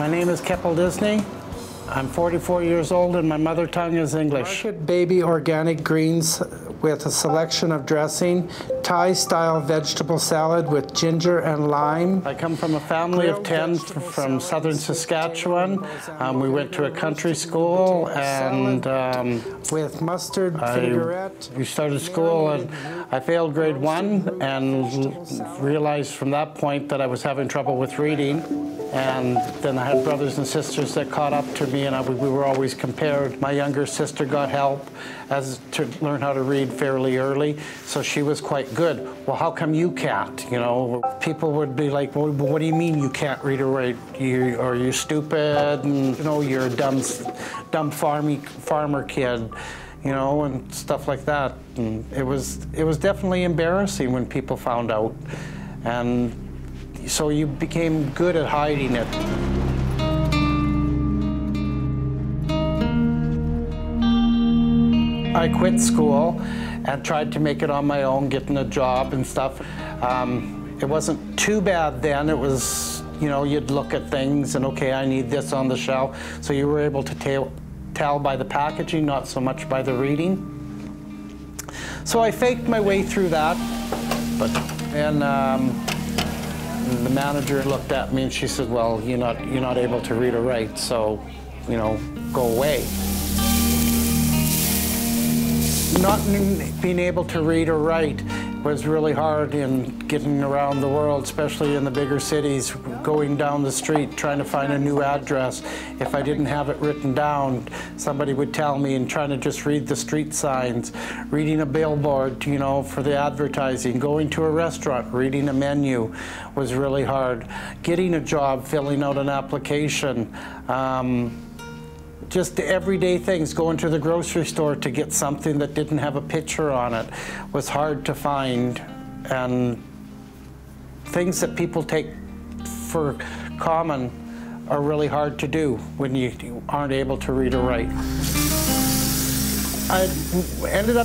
My name is Keppel Disney. I'm 44 years old and my mother tongue is English. Market baby organic greens with a selection of dressing, Thai-style vegetable salad with ginger and lime. I come from a family of 10 from southern Saskatchewan. We went to a country school and with mustard vinaigrette. We started school and I failed grade 1 and realized from that point that I was having trouble with reading. And then I had brothers and sisters that caught up to me, and we were always compared. My younger sister got help to learn how to read fairly early, so she was quite good. Well, how come you can't? You know, people would be like, well, what do you mean you can't read or write? Are you stupid? And, you know, you're a dumb farmer kid, you know, and stuff like that. And it was definitely embarrassing when people found out. And so you became good at hiding it. I quit school and tried to make it on my own, getting a job and stuff. It wasn't too bad then. It was, you know, you'd look at things and, okay, I need this on the shelf. So you were able to tell by the packaging, not so much by the reading. So I faked my way through that, the manager looked at me and she said, well, you're not able to read or write, so, you know, go away. Not being able to read or write was really hard in getting around the world, especially in the bigger cities, going down the street, trying to find a new address. If I didn't have it written down, somebody would tell me, and trying to just read the street signs, reading a billboard, you know, for the advertising, going to a restaurant, reading a menu was really hard. Getting a job, filling out an application, just everyday things, going to the grocery store to get something that didn't have a picture on it was hard to find, and things that people take for common are really hard to do when you aren't able to read or write. I ended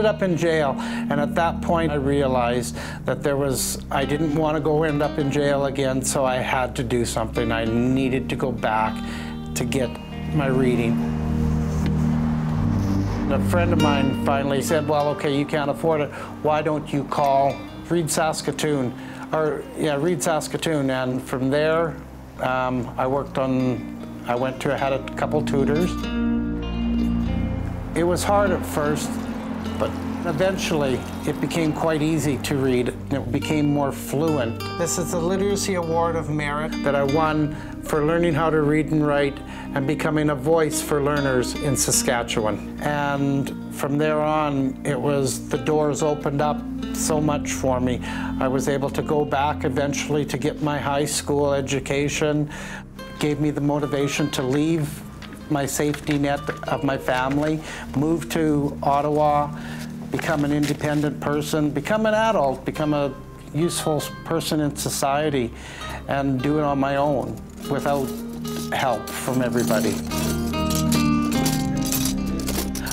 up in jail, and at that point I realized that I didn't want to end up in jail again, so I had to do something. I needed to go back to get my reading. A friend of mine finally said, well, okay, you can't afford it. Why don't you call Read Saskatoon? Read Saskatoon. And from there, I had a couple tutors. It was hard at first, but eventually it became quite easy to read. It became more fluent. This is the Literacy Award of Merit that I won for learning how to read and write and becoming a voice for learners in Saskatchewan. And from there on, the doors opened up so much for me. I was able to go back eventually to get my high school education, gave me the motivation to leave my safety net of my family, move to Ottawa, become an independent person, become an adult, become a useful person in society, and do it on my own without help from everybody.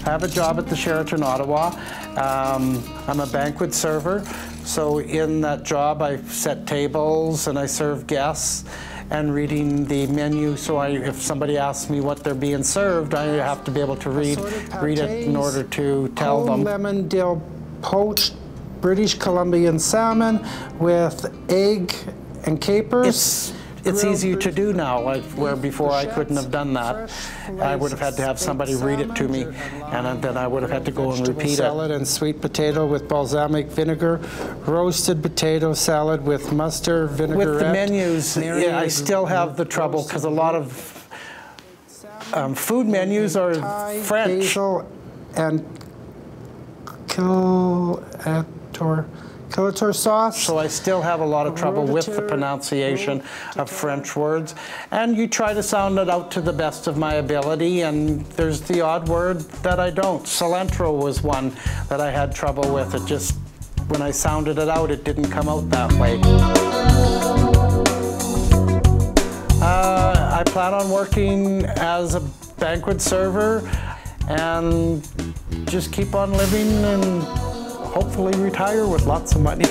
I have a job at the Sheraton Ottawa. I'm a banquet server, so in that job I set tables and I serve guests, and reading the menu, so if somebody asks me what they're being served, I have to be able to read it in order to tell them. Lemon dill poached British Columbian salmon with egg and capers. It's easier to do now, where before I couldn't have done that. I would have had to have somebody read it to me, and then I would have had to go and repeat it. Salad and sweet potato with balsamic vinegar, roasted potato salad with mustard vinaigrette. With the menus, yeah, I still have the trouble because a lot of food menus are French. Basil and Killator sauce. So I still have a lot of trouble with the pronunciation of French words. And you try to sound it out to the best of my ability, and there's the odd word that I don't. Cilantro was one that I had trouble with. It just, when I sounded it out, it didn't come out that way. I plan on working as a banquet server and just keep on living and hopefully retire with lots of money.